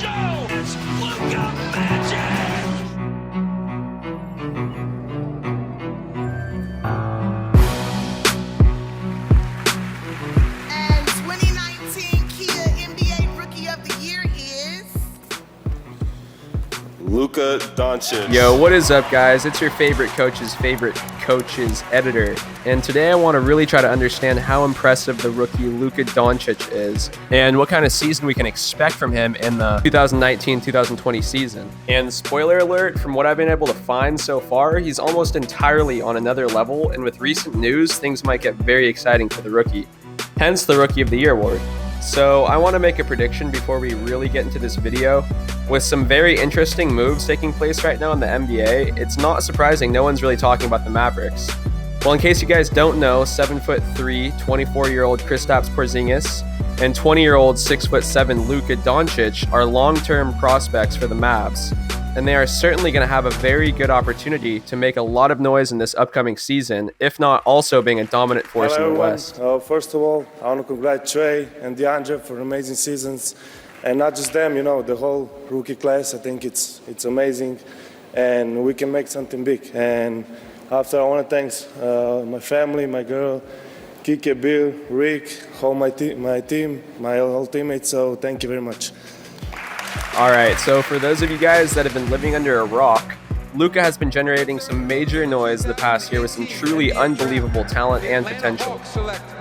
Jones, Luka Magic! And 2019 Kia NBA Rookie of the Year is Luka Doncic. Yo, what is up, guys? It's your favorite coach's editor. And today I want to really try to understand how impressive the rookie Luka Doncic is and what kind of season we can expect from him in the 2019-2020 season. And spoiler alert, from what I've been able to find so far, he's almost entirely on another level, and with recent news, things might get very exciting for the rookie. Hence the Rookie of the Year award. So I want to make a prediction before we really get into this video. With some very interesting moves taking place right now in the NBA, it's not surprising no one's really talking about the Mavericks. Well, in case you guys don't know, 7'3", 24-year-old Kristaps Porzingis and 20-year-old 6'7" Luka Doncic are long-term prospects for the Mavs, and they are certainly going to have a very good opportunity to make a lot of noise in this upcoming season, if not also being a dominant force in the West. First of all, I want to congratulate Trey and DeAndre for amazing seasons. And not just them, the whole rookie class. I think it's amazing, and we can make something big. And after, I want to thank my family, my girl, Kike, Bill, Rick, my team, my whole teammates. So thank you very much. All right, so for those of you guys that have been living under a rock, Luka has been generating some major noise the past year with some truly unbelievable talent and potential.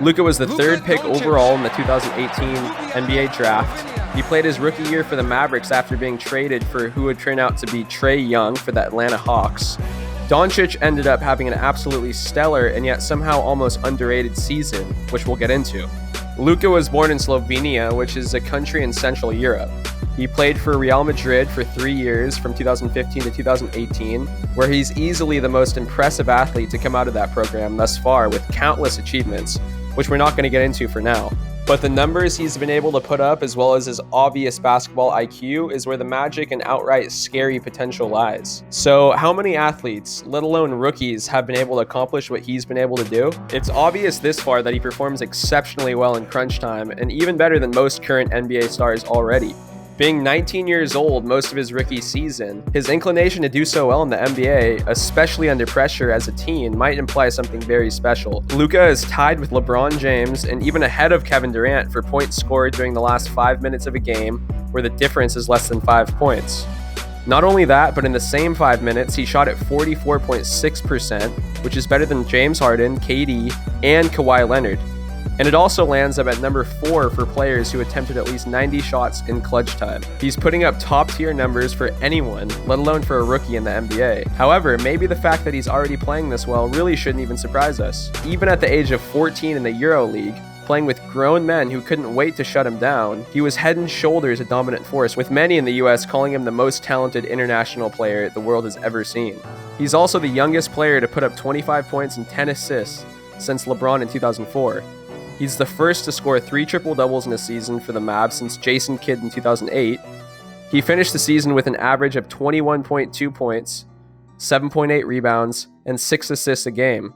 Luka was the third pick overall in the 2018 NBA draft. He played his rookie year for the Mavericks after being traded for who would turn out to be Trae Young for the Atlanta Hawks. Doncic ended up having an absolutely stellar and yet somehow almost underrated season, which we'll get into. Luka was born in Slovenia, which is a country in Central Europe. He played for Real Madrid for 3 years from 2015 to 2018, where he's easily the most impressive athlete to come out of that program thus far with countless achievements, which we're not going to get into for now. But the numbers he's been able to put up, as well as his obvious basketball IQ, is where the magic and outright scary potential lies. So how many athletes, let alone rookies, have been able to accomplish what he's been able to do? It's obvious this far that he performs exceptionally well in crunch time, and even better than most current NBA stars already. Being 19 years old most of his rookie season, his inclination to do so well in the NBA, especially under pressure as a teen, might imply something very special. Luka is tied with LeBron James and even ahead of Kevin Durant for points scored during the last 5 minutes of a game, where the difference is less than 5 points. Not only that, but in the same 5 minutes, he shot at 44.6%, which is better than James Harden, KD, and Kawhi Leonard. And it also lands up at number 4 for players who attempted at least 90 shots in clutch time. He's putting up top-tier numbers for anyone, let alone for a rookie in the NBA. However, maybe the fact that he's already playing this well really shouldn't even surprise us. Even at the age of 14 in the EuroLeague, playing with grown men who couldn't wait to shut him down, he was head and shoulders a dominant force, with many in the US calling him the most talented international player the world has ever seen. He's also the youngest player to put up 25 points and 10 assists since LeBron in 2004. He's the first to score 3 triple-doubles in a season for the Mavs since Jason Kidd in 2008. He finished the season with an average of 21.2 points, 7.8 rebounds, and 6 assists a game.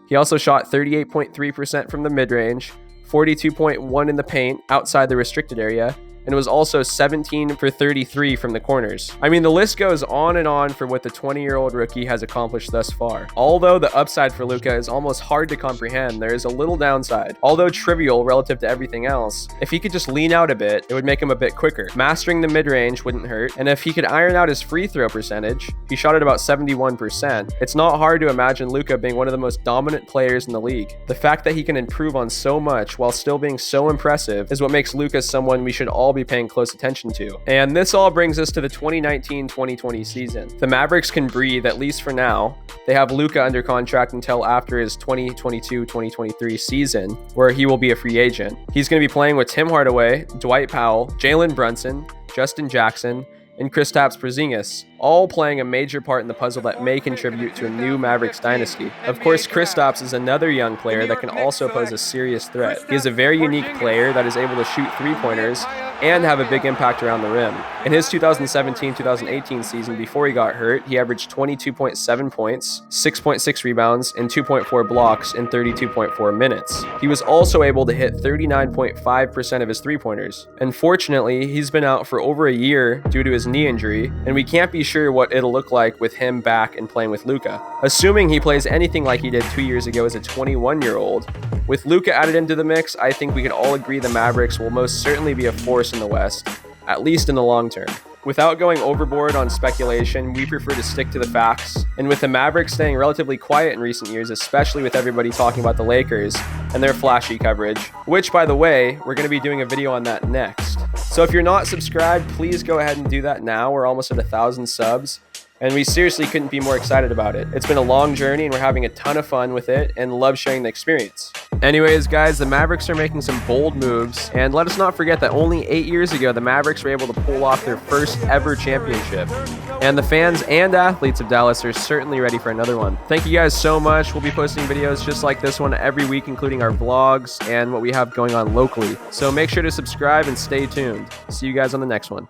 He also shot 38.3% from the mid-range, 42.1% in the paint outside the restricted area, and was also 17 for 33 from the corners. I mean, the list goes on and on for what the 20-year-old rookie has accomplished thus far. Although the upside for Luka is almost hard to comprehend, there is a little downside. Although trivial relative to everything else, if he could just lean out a bit, it would make him a bit quicker. Mastering the mid-range wouldn't hurt, and if he could iron out his free throw percentage, he shot at about 71%, it's not hard to imagine Luka being one of the most dominant players in the league. The fact that he can improve on so much while still being so impressive is what makes Luka someone we should all be paying close attention to. And this all brings us to the 2019-2020 season. The Mavericks can breathe, at least for now. They have Luka under contract until after his 2022-2023 season, where he will be a free agent. He's going to be playing with Tim Hardaway, Dwight Powell, Jalen Brunson, Justin Jackson, and Kristaps Porzingis, all playing a major part in the puzzle that may contribute to a new Mavericks dynasty. Of course, Kristaps is another young player that can also pose a serious threat. He is a very unique player that is able to shoot three-pointers and have a big impact around the rim. In his 2017-2018 season before he got hurt, he averaged 22.7 points, 6.6 rebounds, and 2.4 blocks in 32.4 minutes. He was also able to hit 39.5% of his three-pointers. Unfortunately, he's been out for over a year due to his knee injury, and we can't be sure what it'll look like with him back and playing with Luka. Assuming he plays anything like he did 2 years ago as a 21-year-old, with Luka added into the mix, I think we can all agree the Mavericks will most certainly be a force in the West, at least in the long term. Without going overboard on speculation, we prefer to stick to the facts, and with the Mavericks staying relatively quiet in recent years, especially with everybody talking about the Lakers and their flashy coverage, which, by the way, we're going to be doing a video on that next. So if you're not subscribed, please go ahead and do that now. We're almost at 1,000 subs. And we seriously couldn't be more excited about it. It's been a long journey and we're having a ton of fun with it and love sharing the experience. Anyways, guys, the Mavericks are making some bold moves, and let us not forget that only 8 years ago, the Mavericks were able to pull off their first ever championship. And the fans and athletes of Dallas are certainly ready for another one. Thank you guys so much. We'll be posting videos just like this one every week, including our vlogs and what we have going on locally. So make sure to subscribe and stay tuned. See you guys on the next one.